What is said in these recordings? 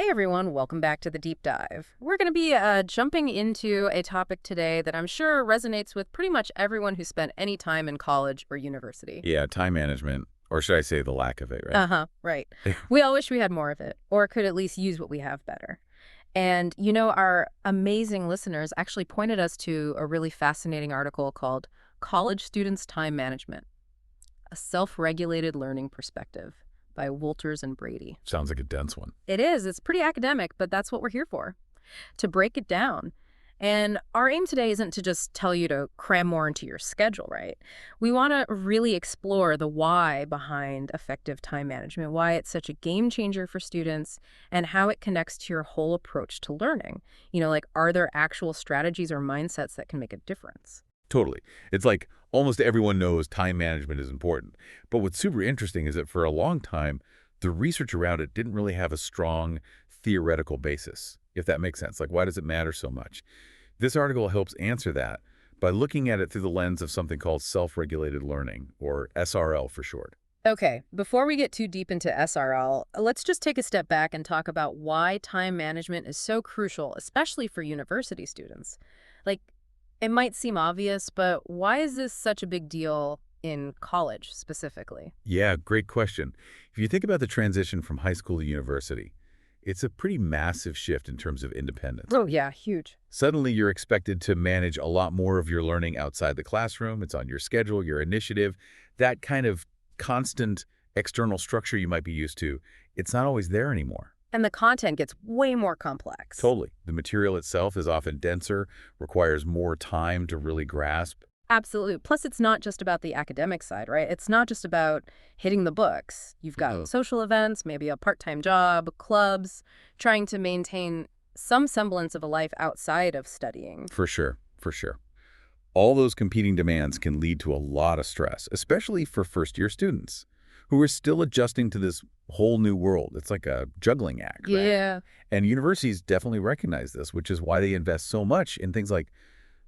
everyone, welcome back to the deep dive. We're going to be jumping into a topic today that I'm sure resonates with pretty much everyone who spent any time in college or university. Yeah, time management, or should I say the lack of it, right? Uh-huh, right. We all wish we had more of it, or could at least use what we have better. And, our amazing listeners actually pointed us to a really fascinating article called College Students' Time Management, a Self-Regulated Learning Perspective by Wolters and Brady. Sounds like a dense one. It is. It's pretty academic, but that's what we're here for, to break it down. And our aim today isn't to just tell you to cram more into your schedule, right? We want to really explore the why behind effective time management, why it's such a game changer for students, and how it connects to your whole approach to learning. Are there actual strategies or mindsets that can make a difference? Totally. It's like almost everyone knows time management is important. But what's super interesting is that for a long time, the research around it didn't really have a strong theoretical basis, if that makes sense. Like, why does it matter so much? This article helps answer that by looking at it through the lens of something called self-regulated learning, or SRL for short. Okay, before we get too deep into SRL, let's just take a step back and talk about why time management is so crucial, especially for university students. Like, it might seem obvious, but why is this such a big deal in college specifically? Yeah, great question. If you think about the transition from high school to university, it's a pretty massive shift in terms of independence. Oh, yeah, huge. Suddenly, you're expected to manage a lot more of your learning outside the classroom. It's on your schedule, your initiative. That kind of constant external structure you might be used to, it's not always there anymore. And the content gets way more complex. Totally. The material itself is often denser, requires more time to really grasp. Absolutely. Plus, it's not just about the academic side, right? It's not just about hitting the books. You've got social events, maybe a part-time job, clubs, trying to maintain some semblance of a life outside of studying. For sure, for sure. All those competing demands can lead to a lot of stress, especially for first-year students who are still adjusting to this whole new world. It's like a juggling act, right? Yeah. And universities definitely recognize this, which is why they invest so much in things like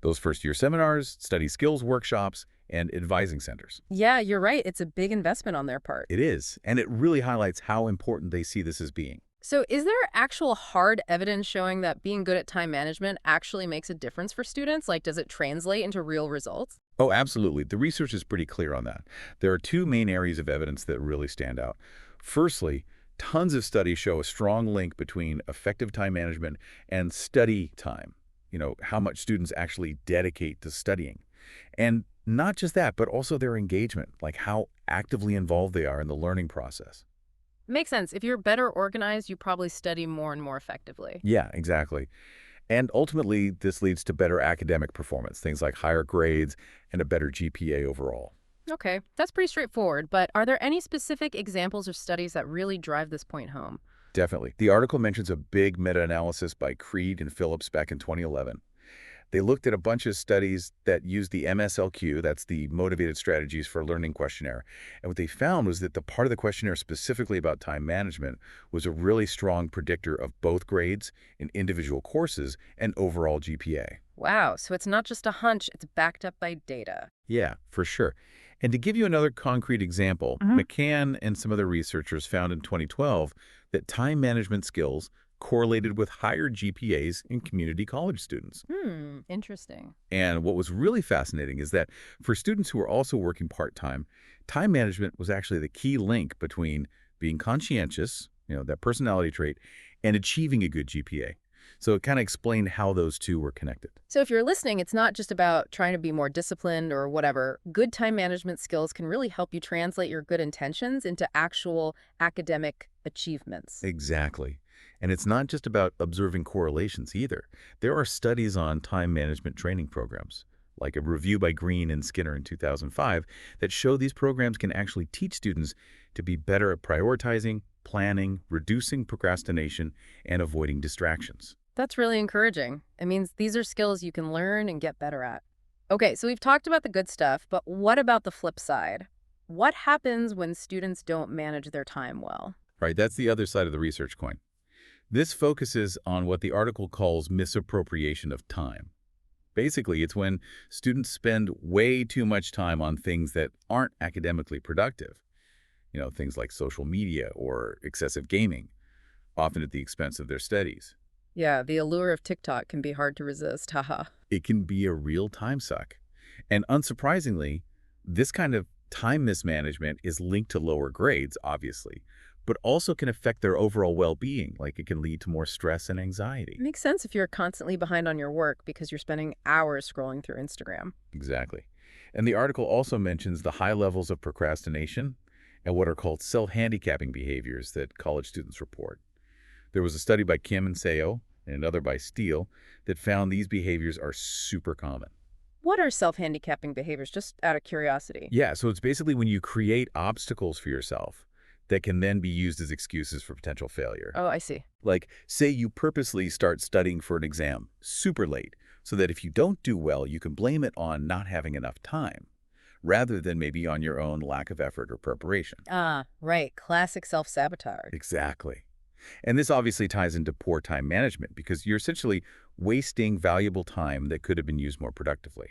those first-year seminars, study skills workshops, and advising centers. Yeah, you're right. It's a big investment on their part. It is, and it really highlights how important they see this as being. So is there actual hard evidence showing that being good at time management actually makes a difference for students? Like, does it translate into real results? Oh, absolutely. The research is pretty clear on that. There are two main areas of evidence that really stand out. Firstly, tons of studies show a strong link between effective time management and study time. How much students actually dedicate to studying. And not just that, but also their engagement, like how actively involved they are in the learning process. Makes sense. If you're better organized, you probably study more and more effectively. Yeah, exactly. And ultimately, this leads to better academic performance, things like higher grades and a better GPA overall. Okay, that's pretty straightforward, but are there any specific examples of studies that really drive this point home? Definitely. The article mentions a big meta-analysis by Creed and Phillips back in 2011. They looked at a bunch of studies that used the MSLQ, that's the Motivated Strategies for Learning questionnaire. And what they found was that the part of the questionnaire specifically about time management was a really strong predictor of both grades in individual courses and overall GPA. Wow, so it's not just a hunch, it's backed up by data. Yeah, for sure. And to give you another concrete example, McCann and some other researchers found in 2012 that time management skills correlated with higher GPAs in community college students. Interesting. And what was really fascinating is that for students who were also working part-time, time management was actually the key link between being conscientious, that personality trait, and achieving a good GPA. So it kind of explained how those two were connected. So if you're listening, it's not just about trying to be more disciplined or whatever. Good time management skills can really help you translate your good intentions into actual academic achievements. Exactly. And it's not just about observing correlations either. There are studies on time management training programs, like a review by Green and Skinner in 2005, that show these programs can actually teach students to be better at prioritizing, planning, reducing procrastination, and avoiding distractions. That's really encouraging. It means these are skills you can learn and get better at. Okay, so we've talked about the good stuff, but what about the flip side? What happens when students don't manage their time well? Right, that's the other side of the research coin. This focuses on what the article calls misappropriation of time. Basically, it's when students spend way too much time on things that aren't academically productive. Things like social media or excessive gaming. often at the expense of their studies. Yeah, the allure of TikTok can be hard to resist, haha. It can be a real time suck. And unsurprisingly, this kind of time mismanagement is linked to lower grades, obviously, but also can affect their overall well-being, like it can lead to more stress and anxiety. Makes sense if you're constantly behind on your work because you're spending hours scrolling through Instagram. Exactly. And the article also mentions the high levels of procrastination and what are called self-handicapping behaviors that college students report. There was a study by Kim and Seo and another by Steele that found these behaviors are super common. What are self-handicapping behaviors, just out of curiosity? Yeah, so it's basically when you create obstacles for yourself that can then be used as excuses for potential failure. Oh, I see. Like, say you purposely start studying for an exam super late so that if you don't do well, you can blame it on not having enough time, rather than maybe on your own lack of effort or preparation. Ah, right. Classic self-sabotage. Exactly. And this obviously ties into poor time management because you're essentially wasting valuable time that could have been used more productively.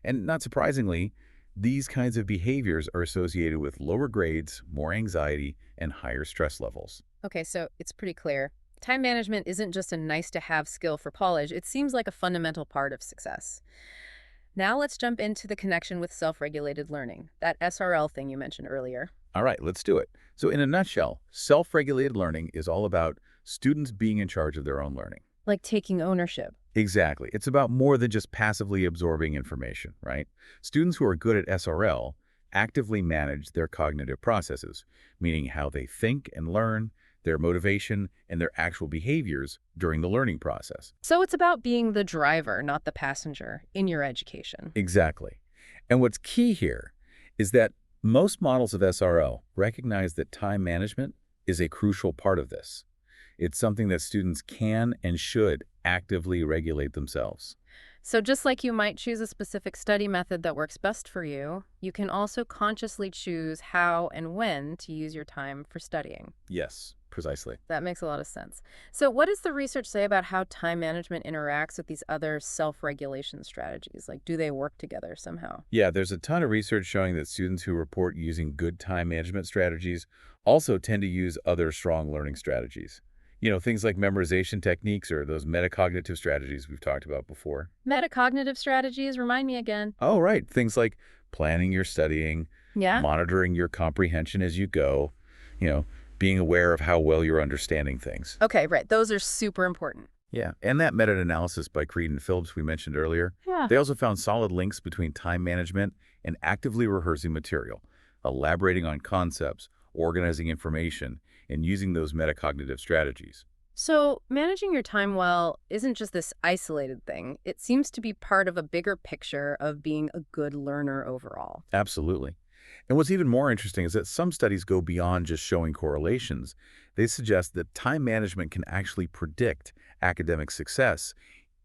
And not surprisingly, these kinds of behaviors are associated with lower grades, more anxiety, and higher stress levels. Okay, so it's pretty clear. Time management isn't just a nice-to-have skill for college. It seems like a fundamental part of success. Now let's jump into the connection with self-regulated learning, that SRL thing you mentioned earlier. All right, let's do it. So in a nutshell, self-regulated learning is all about students being in charge of their own learning. Like taking ownership. Exactly. It's about more than just passively absorbing information, right? Students who are good at SRL actively manage their cognitive processes, meaning how they think and learn, their motivation, and their actual behaviors during the learning process. So it's about being the driver, not the passenger, in your education. Exactly. And what's key here is that most models of SRO recognize that time management is a crucial part of this. It's something that students can and should actively regulate themselves. So just like you might choose a specific study method that works best for you, you can also consciously choose how and when to use your time for studying. Yes, precisely. That makes a lot of sense. So what does the research say about how time management interacts with these other self-regulation strategies? Like, do they work together somehow? Yeah, there's a ton of research showing that students who report using good time management strategies also tend to use other strong learning strategies. Things like memorization techniques or those metacognitive strategies we've talked about before. Metacognitive strategies, remind me again. Oh, right. Things like planning your studying, Yeah? monitoring your comprehension as you go, you know, being aware of how well you're understanding things. Okay, right. Those are super important. Yeah, and that meta-analysis by Creed and Phillips we mentioned earlier, Yeah. they also found solid links between time management and actively rehearsing material, elaborating on concepts, organizing information, and using those metacognitive strategies. So managing your time well isn't just this isolated thing. It seems to be part of a bigger picture of being a good learner overall. Absolutely. And what's even more interesting is that some studies go beyond just showing correlations. They suggest that time management can actually predict academic success,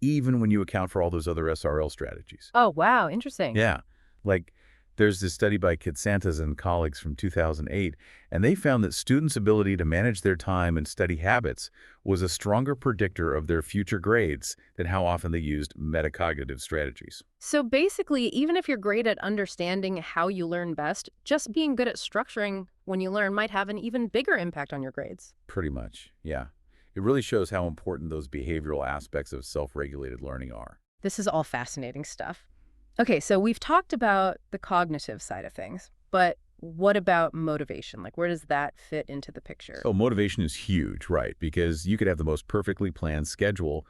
even when you account for all those other SRL strategies. Oh, wow. Interesting. Yeah, like there's this study by Kitsantas and colleagues from 2008, and they found that students' ability to manage their time and study habits was a stronger predictor of their future grades than how often they used metacognitive strategies. So basically, even if you're great at understanding how you learn best, just being good at structuring when you learn might have an even bigger impact on your grades. Pretty much, yeah. It really shows how important those behavioral aspects of self-regulated learning are. This is all fascinating stuff. Okay, so we've talked about the cognitive side of things, but what about motivation? Like, where does that fit into the picture? So motivation is huge, right? Because you could have the most perfectly planned schedule,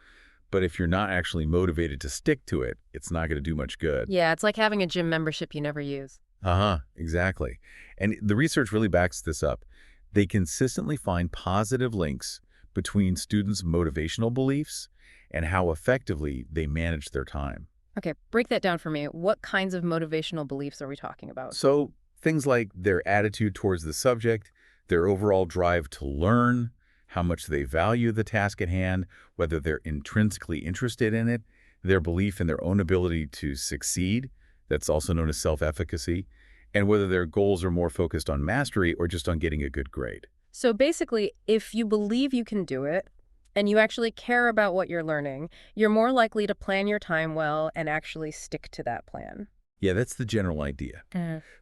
but if you're not actually motivated to stick to it, it's not going to do much good. Yeah, it's like having a gym membership you never use. Uh-huh, exactly. And the research really backs this up. They consistently find positive links between students' motivational beliefs and how effectively they manage their time. Okay, break that down for me. What kinds of motivational beliefs are we talking about? So things like their attitude towards the subject, their overall drive to learn, how much they value the task at hand, whether they're intrinsically interested in it, their belief in their own ability to succeed, that's also known as self-efficacy, and whether their goals are more focused on mastery or just on getting a good grade. So basically, if you believe you can do it, and you actually care about what you're learning, you're more likely to plan your time well and actually stick to that plan. Yeah, that's the general idea.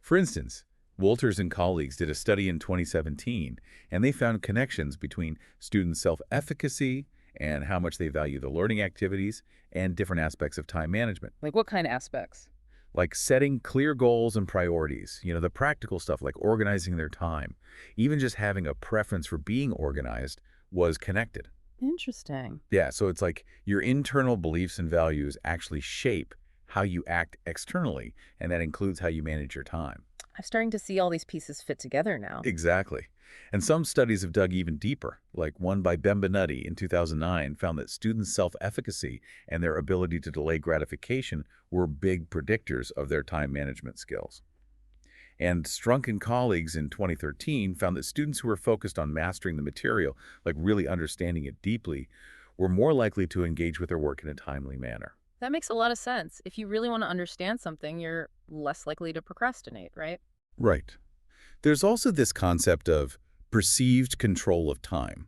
For instance, Wolters and colleagues did a study in 2017, and they found connections between student self-efficacy and how much they value the learning activities and different aspects of time management, Like what kind of aspects? like setting clear goals and priorities, the practical stuff like organizing their time. Even just having a preference for being organized was connected. Interesting. Yeah, so it's like your internal beliefs and values actually shape how you act externally, and that includes how you manage your time. I'm starting to see all these pieces fit together now. Exactly. And some studies have dug even deeper, like one by Benvenuti in 2009 found that students' self-efficacy and their ability to delay gratification were big predictors of their time management skills. And Strunk and colleagues in 2013 found that students who were focused on mastering the material, like really understanding it deeply, were more likely to engage with their work in a timely manner. That makes a lot of sense. If you really want to understand something, you're less likely to procrastinate, right? Right. There's also this concept of perceived control of time.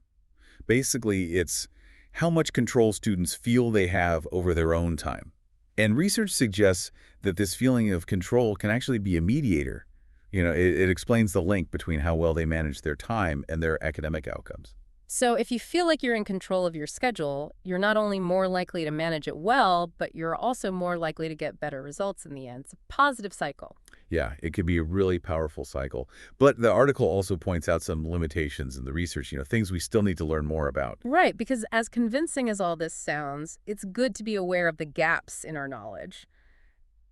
Basically, it's how much control students feel they have over their own time. And research suggests that this feeling of control can actually be a mediator. It explains the link between how well they manage their time and their academic outcomes. So if you feel like you're in control of your schedule, you're not only more likely to manage it well, but you're also more likely to get better results in the end. It's a positive cycle. Yeah, it could be a really powerful cycle. But the article also points out some limitations in the research, things we still need to learn more about. Right, because as convincing as all this sounds, it's good to be aware of the gaps in our knowledge.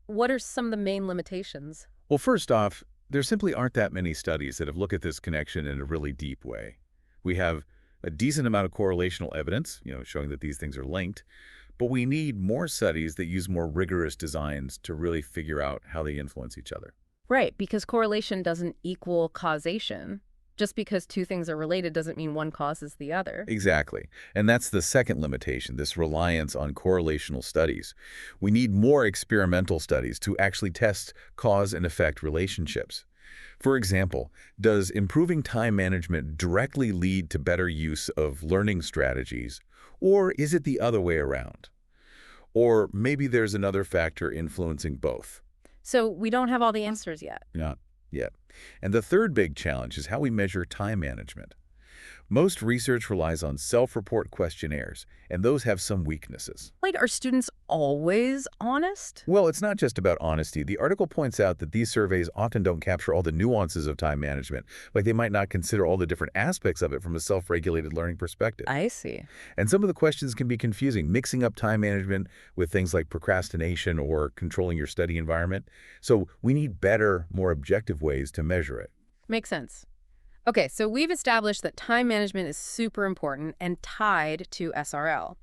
What are some of the main limitations? Well, first off, there simply aren't that many studies that have looked at this connection in a really deep way. We have a decent amount of correlational evidence, showing that these things are linked, but we need more studies that use more rigorous designs to really figure out how they influence each other. Right, because correlation doesn't equal causation. Just because two things are related doesn't mean one causes the other. Exactly. And that's the second limitation, this reliance on correlational studies. We need more experimental studies to actually test cause and effect relationships. For example, does improving time management directly lead to better use of learning strategies, or is it the other way around? Or maybe there's another factor influencing both. So we don't have all the answers yet. Not yet. And the third big challenge is how we measure time management. Most research relies on self-report questionnaires, and those have some weaknesses. Like, are students always honest? Well, it's not just about honesty. The article points out that these surveys often don't capture all the nuances of time management, like they might not consider all the different aspects of it from a self-regulated learning perspective. I see. And some of the questions can be confusing, mixing up time management with things like procrastination or controlling your study environment. So we need better, more objective ways to measure it. Makes sense. Okay, so we've established that time management is super important and tied to SRL.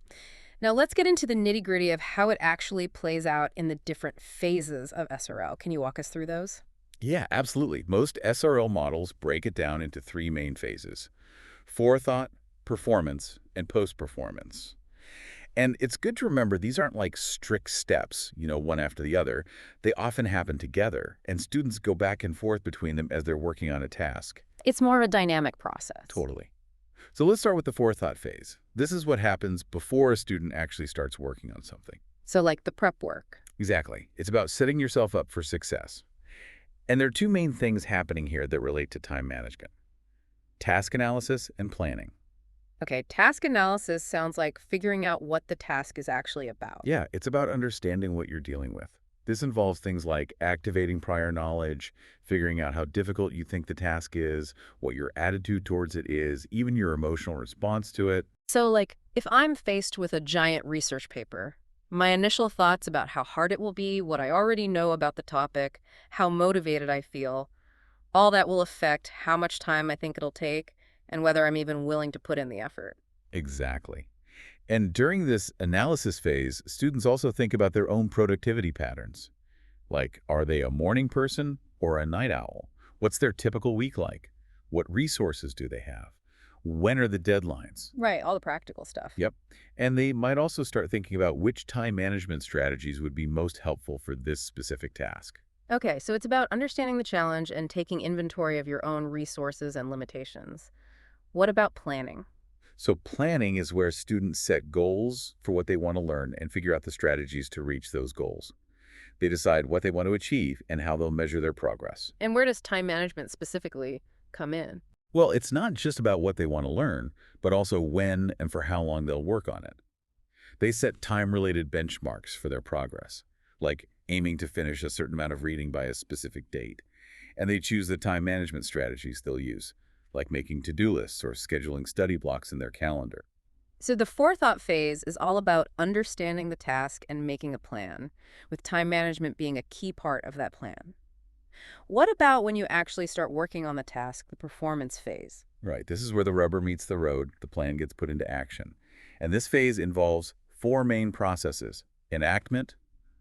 Now let's get into the nitty-gritty of how it actually plays out in the different phases of SRL. Can you walk us through those? Yeah, absolutely. Most SRL models break it down into three main phases: forethought, performance, and post-performance. And it's good to remember these aren't like strict steps, one after the other. They often happen together, and students go back and forth between them as they're working on a task. It's more of a dynamic process. Totally. So let's start with the forethought phase. This is what happens before a student actually starts working on something. So like the prep work. Exactly. It's about setting yourself up for success. And there are two main things happening here that relate to time management: task analysis and planning. Okay, task analysis sounds like figuring out what the task is actually about. Yeah, it's about understanding what you're dealing with. This involves things like activating prior knowledge, figuring out how difficult you think the task is, what your attitude towards it is, even your emotional response to it. So like, if I'm faced with a giant research paper, my initial thoughts about how hard it will be, what I already know about the topic, how motivated I feel, all that will affect how much time I think it'll take and whether I'm even willing to put in the effort. Exactly. And during this analysis phase, students also think about their own productivity patterns. Like, are they a morning person or a night owl? What's their typical week like? What resources do they have? When are the deadlines? Right, all the practical stuff. Yep. And they might also start thinking about which time management strategies would be most helpful for this specific task. Okay, so it's about understanding the challenge and taking inventory of your own resources and limitations. What about planning? So planning is where students set goals for what they want to learn and figure out the strategies to reach those goals. They decide what they want to achieve and how they'll measure their progress. And where does time management specifically come in? Well, it's not just about what they want to learn, but also when and for how long they'll work on it. They set time-related benchmarks for their progress, like aiming to finish a certain amount of reading by a specific date. And they choose the time management strategies they'll use, like making to-do lists or scheduling study blocks in their calendar. So the forethought phase is all about understanding the task and making a plan, with time management being a key part of that plan. What about when you actually start working on the task, the performance phase? Right, this is where the rubber meets the road, the plan gets put into action. And this phase involves four main processes: enactment,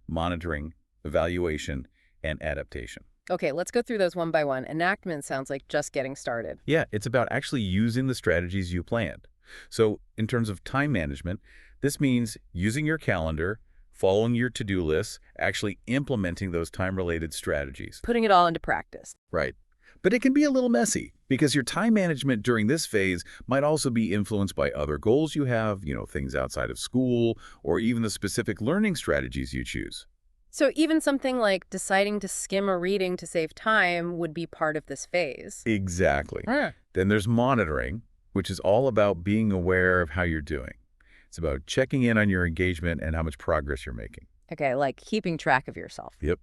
monitoring, evaluation, and adaptation. Okay, let's go through those one by one. Enactment sounds like just getting started. Yeah, it's about actually using the strategies you planned. So in terms of time management, this means using your calendar, following your to-do lists, actually implementing those time-related strategies. Putting it all into practice. Right. But it can be a little messy because your time management during this phase might also be influenced by other goals you have, things outside of school, or even the specific learning strategies you choose. So even something like deciding to skim a reading to save time would be part of this phase. Exactly. Huh. Then there's monitoring, which is all about being aware of how you're doing. It's about checking in on your engagement and how much progress you're making. Okay, like keeping track of yourself. Yep.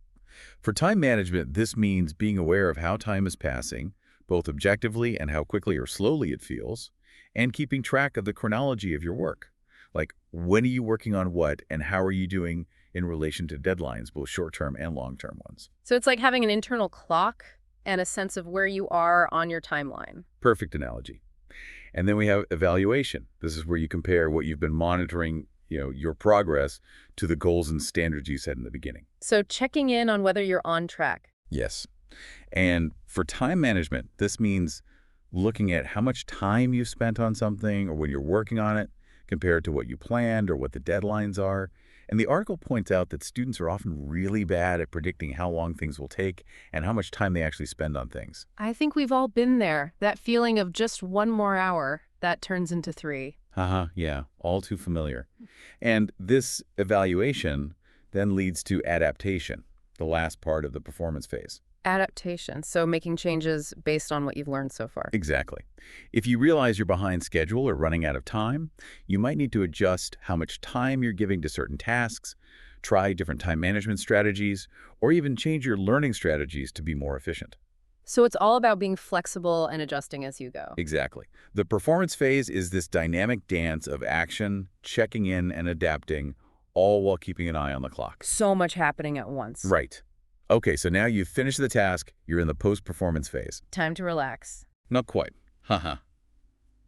For time management, this means being aware of how time is passing, both objectively and how quickly or slowly it feels, and keeping track of the chronology of your work. Like, when are you working on what, and how are you doing in relation to deadlines, both short-term and long-term ones? So it's like having an internal clock and a sense of where you are on your timeline. Perfect analogy. And then we have evaluation. This is where you compare what you've been monitoring, your progress to the goals and standards you set in the beginning. So checking in on whether you're on track. Yes. And for time management, this means looking at how much time you've spent on something or when you're working on it compared to what you planned or what the deadlines are. And the article points out that students are often really bad at predicting how long things will take and how much time they actually spend on things. I think we've all been there. That feeling of just one more hour that turns into 3. Haha, yeah, all too familiar. And this evaluation then leads to adaptation, the last part of the performance phase. Adaptation. So making changes based on what you've learned so far. Exactly. If you realize you're behind schedule or running out of time, you might need to adjust how much time you're giving to certain tasks, try different time management strategies, or even change your learning strategies to be more efficient. So it's all about being flexible and adjusting as you go. Exactly. The performance phase is this dynamic dance of action, checking in, and adapting, all while keeping an eye on the clock. So much happening at once. Right. Okay, so now you've finished the task, you're in the post-performance phase. Time to relax. Not quite. Haha.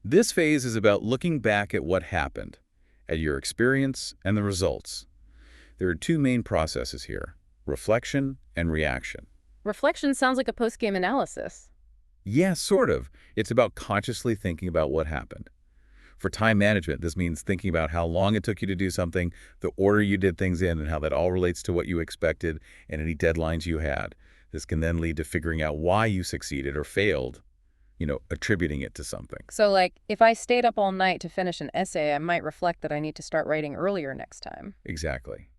This phase is about looking back at what happened, at your experience and the results. There are two main processes here: reflection and reaction. Reflection sounds like a post-game analysis. Yeah, sort of. It's about consciously thinking about what happened. For time management, this means thinking about how long it took you to do something, the order you did things in, and how that all relates to what you expected and any deadlines you had. This can then lead to figuring out why you succeeded or failed, attributing it to something. So like, if I stayed up all night to finish an essay, I might reflect that I need to start writing earlier next time. Exactly.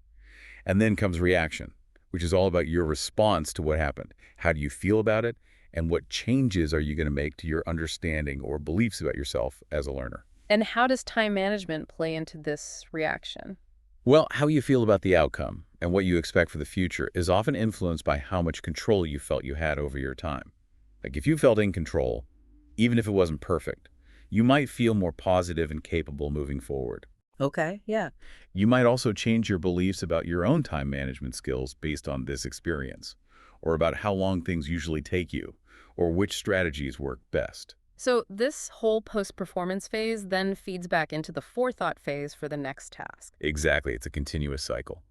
And then comes reaction, which is all about your response to what happened. How do you feel about it? And what changes are you going to make to your understanding or beliefs about yourself as a learner? And how does time management play into this reaction? Well, how you feel about the outcome and what you expect for the future is often influenced by how much control you felt you had over your time. Like if you felt in control, even if it wasn't perfect, you might feel more positive and capable moving forward. Okay, yeah. You might also change your beliefs about your own time management skills based on this experience, or about how long things usually take you, or which strategies work best. So this whole post-performance phase then feeds back into the forethought phase for the next task. Exactly. It's a continuous cycle.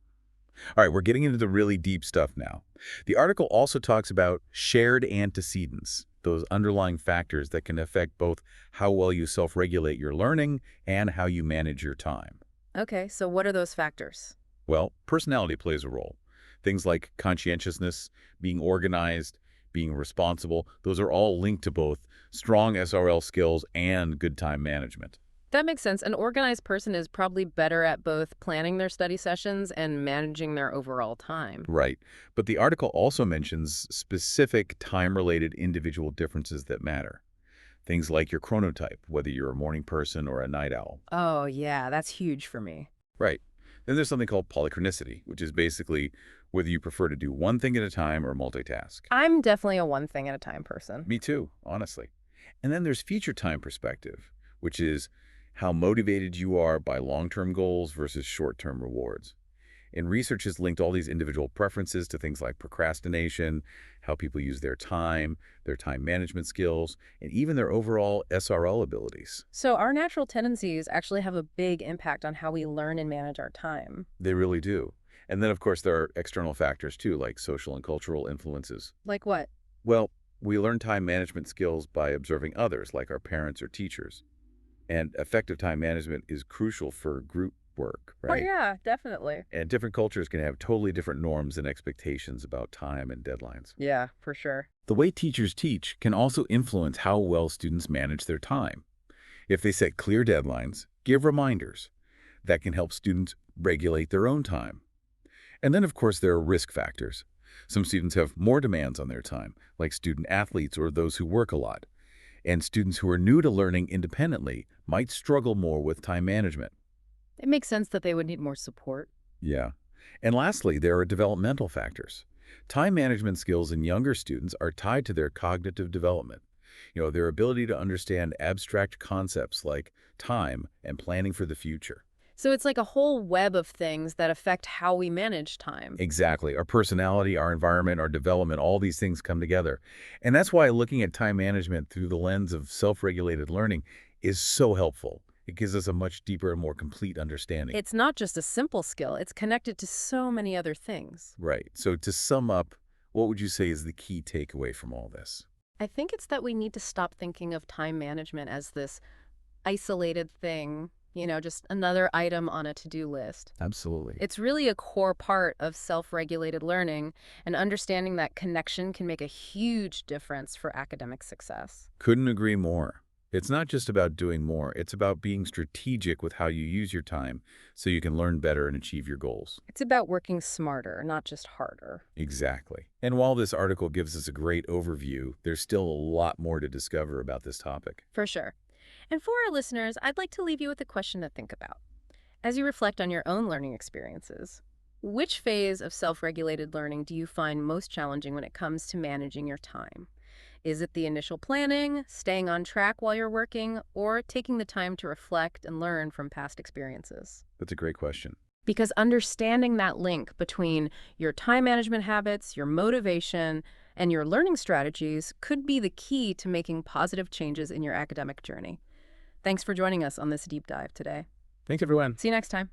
All right, we're getting into the really deep stuff now. The article also talks about shared antecedents, those underlying factors that can affect both how well you self-regulate your learning and how you manage your time. Okay, so what are those factors? Well, personality plays a role. Things like conscientiousness, being organized, being responsible, those are all linked to both strong SRL skills and good time management. That makes sense. An organized person is probably better at both planning their study sessions and managing their overall time. Right. But the article also mentions specific time-related individual differences that matter. Things like your chronotype, whether you're a morning person or a night owl. Oh, yeah, that's huge for me. Right. Then there's something called polychronicity, which is basically whether you prefer to do one thing at a time or multitask. I'm definitely a one thing at a time person. Me too, honestly. And then there's future time perspective, which is how motivated you are by long-term goals versus short-term rewards. And research has linked all these individual preferences to things like procrastination, how people use their time management skills, and even their overall SRL abilities. So our natural tendencies actually have a big impact on how we learn and manage our time. They really do. And then, of course, there are external factors too, like social and cultural influences. Like what? Well, we learn time management skills by observing others, like our parents or teachers. And effective time management is crucial for group work, Oh, right? yeah, definitely. And different cultures can have totally different norms and expectations about time and deadlines. Yeah, for sure. The way teachers teach can also influence how well students manage their time. If they set clear deadlines, give reminders, that can help students regulate their own time. And then, of course, there are risk factors. Some students have more demands on their time, like student athletes or those who work a lot. And students who are new to learning independently might struggle more with time management. It makes sense that they would need more support. Yeah. And lastly, there are developmental factors. Time management skills in younger students are tied to their cognitive development. Their ability to understand abstract concepts like time and planning for the future. So it's like a whole web of things that affect how we manage time. Exactly. Our personality, our environment, our development, all these things come together. And that's why looking at time management through the lens of self-regulated learning is so helpful. It gives us a much deeper and more complete understanding. It's not just a simple skill, it's connected to so many other things. Right. So to sum up, what would you say is the key takeaway from all this? I think it's that we need to stop thinking of time management as this isolated thing, just another item on a to-do list. Absolutely. It's really a core part of self-regulated learning, and understanding that connection can make a huge difference for academic success. Couldn't agree more. It's not just about doing more. It's about being strategic with how you use your time so you can learn better and achieve your goals. It's about working smarter, not just harder. Exactly. And while this article gives us a great overview, there's still a lot more to discover about this topic. For sure. And for our listeners, I'd like to leave you with a question to think about. As you reflect on your own learning experiences, which phase of self-regulated learning do you find most challenging when it comes to managing your time? Is it the initial planning, staying on track while you're working, or taking the time to reflect and learn from past experiences? That's a great question. Because understanding that link between your time management habits, your motivation, and your learning strategies could be the key to making positive changes in your academic journey. Thanks for joining us on this deep dive today. Thanks, everyone. See you next time.